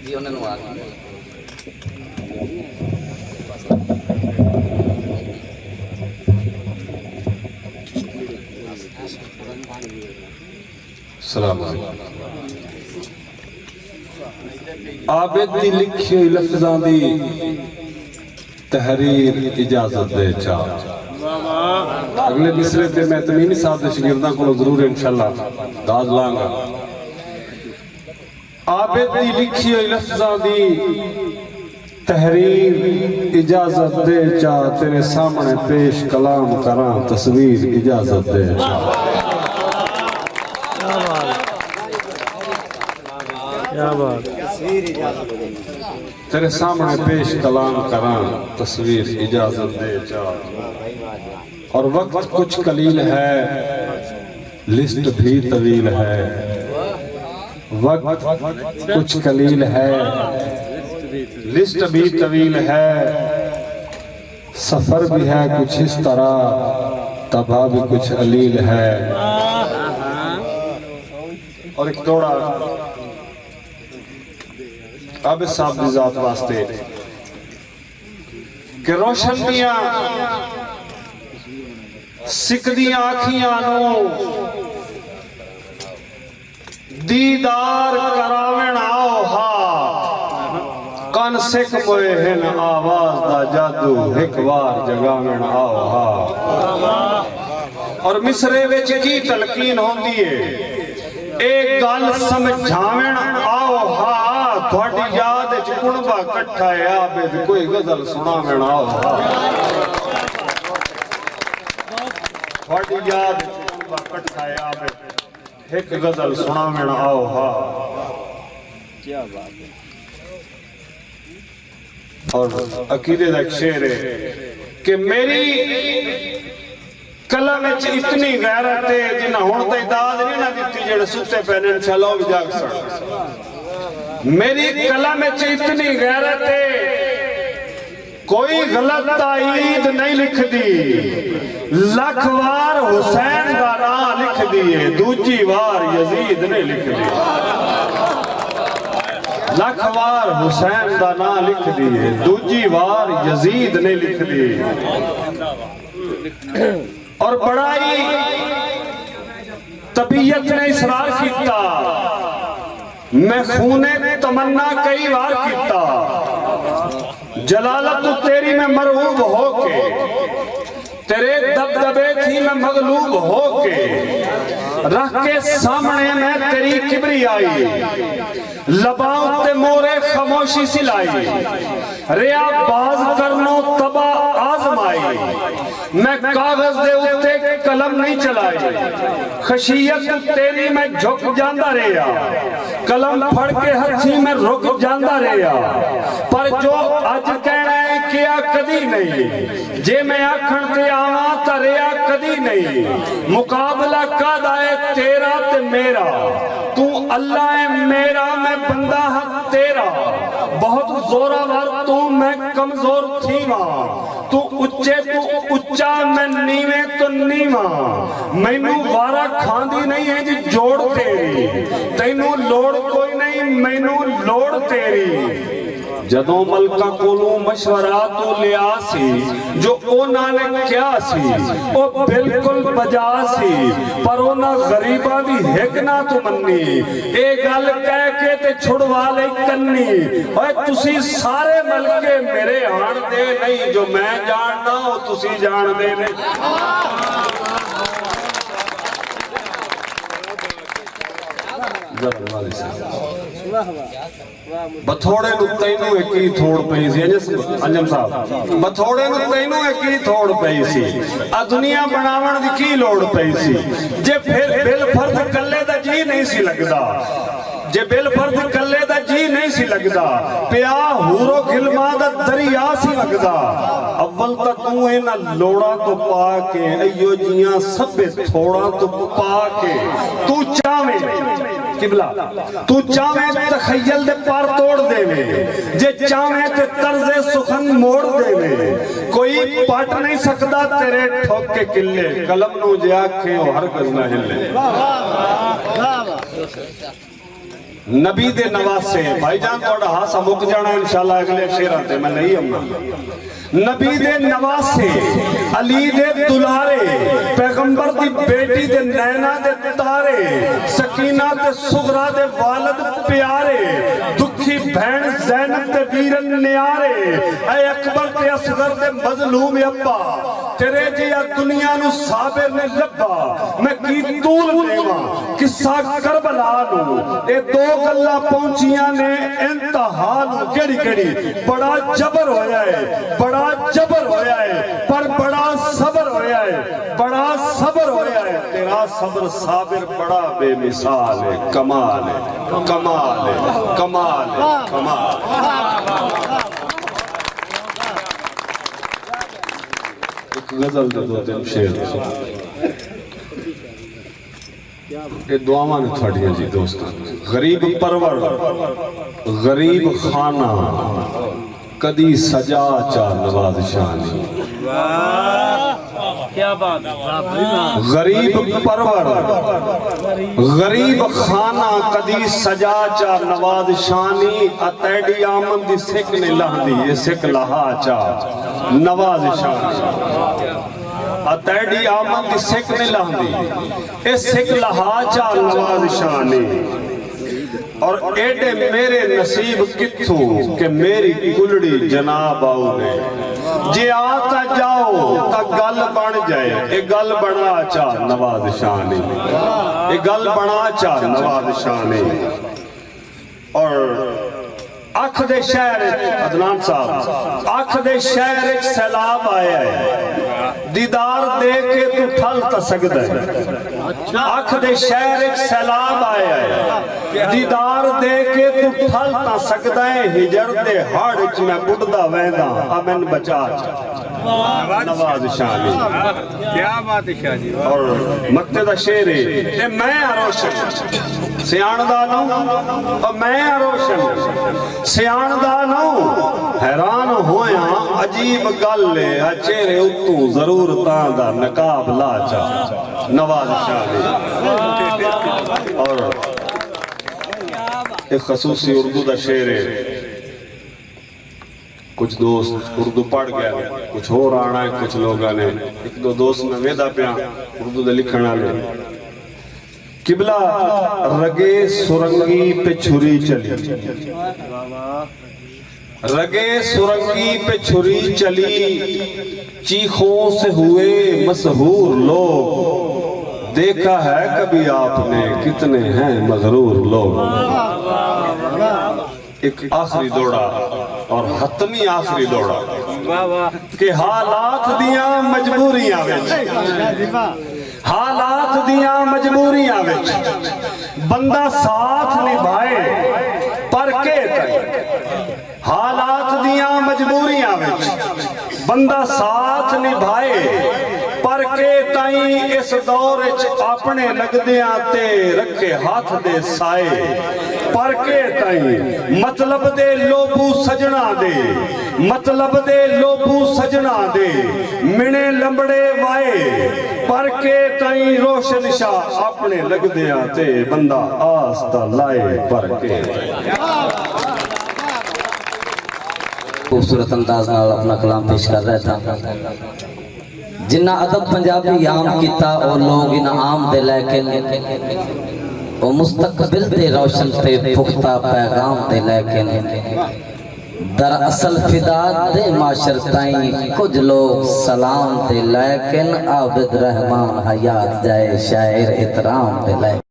السلام علیکم عابد دی لکھی ہوئی لفظاں دی تحریر اجازت دے چاہ اگلے مصرے تے میں تمینی صاحب دے شگرداں کو ضرور انشاءاللہ داد لانگا عابد دی لکھی ہوئی لفظاں دی تحریر اجازت دے چاہ تیرے سامنے پیش کلام کران تصویر اجازت دے چاہ تیرے سامنے پیش کلام کران تصویر اجازت دے چاہ اور وقت کچھ قلیل ہے لسٹ بھی طویل ہے وقت کچھ قلیل ہے لسٹ بھی طویل ہے سفر بھی ہے کچھ اس طرح تباہ بھی کچھ علیل ہے اور ایک توڑا عابد صاحب دی ذات واسطے کہ روشن دیاں سکدیاں آکھیاں نو دیدار کراوین آؤ ہاتھ کن سکھ موئے ہن آواز دا جادو ایک وار جگاوین آؤ ہاتھ اور مصرے وچ کی تلقین ہوندی ہے ایک گل سمجھاوین آؤ ہاتھ تھوڑی یاد کنبا کٹھا ہے عابد کوئی غزل سناوین آؤ تھوڑی یاد کنبا کٹھا ہے عابد ایک غزل سناوین آؤ کیا بات ہے اور عقیدے دا ایک شعر ہے کہ میری کلم اچھ اتنی غیرت ہے جنہ ہونتا داد نہیں نہ دیتی جڑے ستے پہنے انشاءاللہ بھی جاگ سڑ میری کلم اچھ اتنی غیرت ہے کوئی غلط تائید نہیں لکھ دی لکھ وار حسین دا نام لکھ دیئے دوجی وار یزید نے لکھ دی لکھ وار حسین دا نام لکھ دیئے دوجی وار یزید نے لکھ دی اور بڑائی طبیعت نے اصرار کیتا میں خونے تمنا کئی بار کیتا جلالت تیری میں مرعوب ہو کے تیرے دبدبے تھی میں مغلوب ہو کے رکھ کے سامنے میں تیری کبری آئی لباؤں تے مورے خاموشی سلائی ریا باز کرنو تبا آزمائی میں کاغذ دے اتے قلم نہیں چلائی خشیت تیری میں جھک جاندہ ریا قلم پھڑ کے ہتھی میں رک جاندہ ریا پر جو آج کہنا ہے کیا کدی نہیں جے میں آکھن تے آواں تا ریا کدی نہیں مقابلہ کادا ہے تیرا تے میرا تو اللہ ہے میرا میں بندہ حق تیرا بہت زورا ور تو میں کمزور تھی ماں تو اچے تو اچا میں نیوے تو نیواں میں نو وارا کھاندی نہیں ہے جی جوڑ تیری تینو لوڑ کوئی نہیں میں نو لوڑ تیری جدوں ملکہ کولوں مشورہ تو لیا سی جو اونا نے کیا سی او بالکل بجا سی پر اونا غریبہ بھی ہکنا تو منی اے گل کہہ کے تے چھڑوا لے کنی اوے تسی سارے ملکے میرے آن دے نہیں جو میں جاننا ہو تسی جان دے نہیں بتھوڑے نو تینوں ایکی تھوڑ پئی سی انجم صاحب بتھوڑے نو تینوں ایکی تھوڑ پئی سی دنیا بناون دی کی لوڑ پئی سی جے پھر بل فرد کلے دا جی نہیں سی لگدا جے بل فرد کلے دا جی نہیں سی لگدا پیا ہورو گلما دا دریا سی لگدا اول تا تو اینا لوڑا تو پا کے ایو جیاں سب تھوڑا تو پا کے تو چاہویں قبلہ تو چاہویں تخیل دے پار توڑ دے میں جے چاہویں تے طرز سخن موڑ دے میں کوئی پاٹ نہیں سکتا تیرے ٹھوک کے کلے قلم نو جے آکھیں ہر گز نہ ہلے نبی دے نواسے بھائی جان توڑا ہاسا مک جانا انشاءاللہ اگلے شیران تے میں نہیں امنا نبی دے نواسے علی دے دلارے پیغمبر دی بیٹی دے نینا دے تارے سکینہ دے صغرا دے والد پیارے دکھی بہن زینب دے ویرن نیارے اے اکبر تے اصغر دے مظلوم ابا تیرے جیا دنیا نو صابر نے لبا میں کی طول دیواں قصہ کربلا نو اے دو گلہ پہنچیاں نے انتہا نو کیڑی کیڑی بڑا جبر ہویا ہے بڑا جبر ہویا ہے پر بڑا صبر ہویا ہے بڑا صبر ہویا ہے تیرا صبر صابر بڑا بے مثال ہے کمال ہے کمال ہے کمال ہے کمال ایک غزل دے دو تین شیر یہ دعاواں نے تھوڑیاں جی دوستان غریب پرور غریب خانہ کدی سجا چا نواز شانی غریب پرور غریب خانہ کدی سجا چا نواز شانی اتیڈی آمن دی سکھ نے لہدی یہ سکھ لہا چا نواز شانی اتیڈی آمن دی سکھ نے لہدی یہ سکھ لہا چا نواز شانی اور ایڈے میرے نصیب کتھو کہ میری کلڑی جناب آؤ گے جی آتا جاؤ تا گل بن جائے اے گل بنا چاہ نواز شانی اے گل بنا چاہ نواز شانی اور آنکھ دے شہر عدنان صاحب آنکھ دے شہر ایک سیلاب آیا ہے دیدار دے کے تو ٹھل تا سکتا ہے آنکھ دے شہر ایک سیلاب آیا ہے دیدار دے کے تو ٹھل تا سکتا ہے ہجر دے ہاڑچ میں بڑھدا ویندہ امن بچا نواز شانی کیا بات ہے شاہ جی اور مقتدہ شیر ہے اے میں روشن سیاندانوں اور میں روشن سیاندانوں حیران ہویاں عجیب گل لے چہرے اتوں ضرور تاں دا نقاب لا چا نواز شاہی اور ایک خصوصی اردو دا شعر ہے کچھ دوست اردو پڑھ گیا کچھ اور آنا ہے کچھ لوگاں نے ایک دو دوست میں ویدہ پیا اردو دا لکھنا لے قبلہ رگے سرنگی پہ چھری چلی رگے سرنگی پہ چھری چلی چیخوں سے ہوئے مسحور لوگ دیکھا ہے کبھی آپ نے کتنے ہیں مغرور لوگ ایک آخری دوڑا اور حتمی آخری دوڑا کہ حالات دیاں مجبوریاں وچ حالات دیاں مجبوریاں وچ بندہ ساتھ نبھائے پر کے تک حالات دیاں مجبوریاں وچ بندہ ساتھ نبھائے پر کے تائیں اس دور اپنے لگدیاں تے رکھے ہاتھ دے سائے پر کے تائیں مطلب دے لوبو سجنا دے مطلب دے لوبو سجنا دے منے لمبڑے وائے پر کے تائیں روشن شاہ اپنے لگدیاں تے بندہ آستہ لائے پر کے خوبصورت انداز نال اپنا کلام پیش کر رہا تھا جنہ ادب پنجابی عام کیتا اور لوگ انعام دے لیکن وہ مستقبل دے روشن تے پختہ پیغام دے لیکن دراصل فداد دے معاشر تائیں کچھ لوگ سلام دے لیکن عابد رحمان حیات جائے شاعر احترام دے لیکن